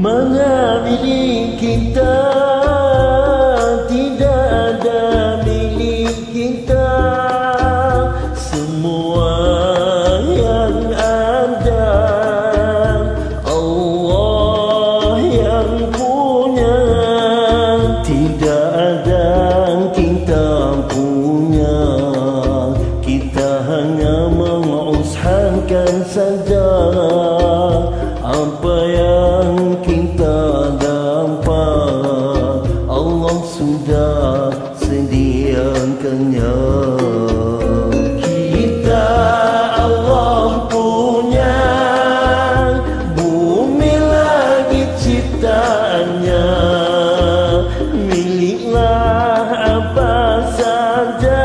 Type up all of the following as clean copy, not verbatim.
Mana milik kita, tidak ada milik kita. Semua yang ada Allah yang punya. Tidak ada kita punya, kita hanya mengusahakan saja apa yang kita dapat. Allah sudah sediakannya. Kita Allah punya, bumi langit ciptaannya. Miliklah apa saja,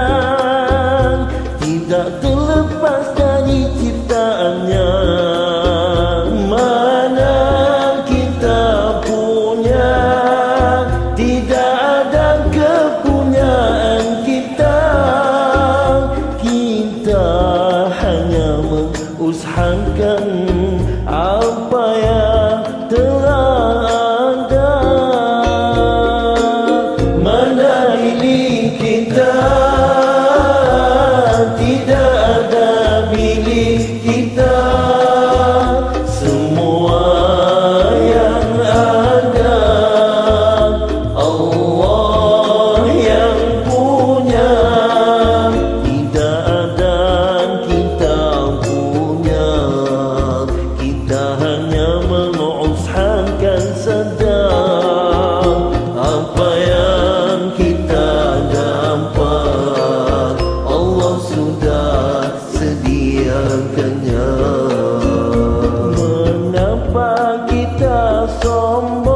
tidak terlepas dari ciptaannya. Mana kita punya, tidak ada kepunyaan kita. Kita hanya mengusahakan apa yang telah ada. Mana milik kita, tidak ada milik kita. Semua yang ada Allah yang punya. Tidak ada kita punya, kita hanya mengusahakan saja apa yang kita dapat. Allah sudah sediakannya. Mengapa kita sombong?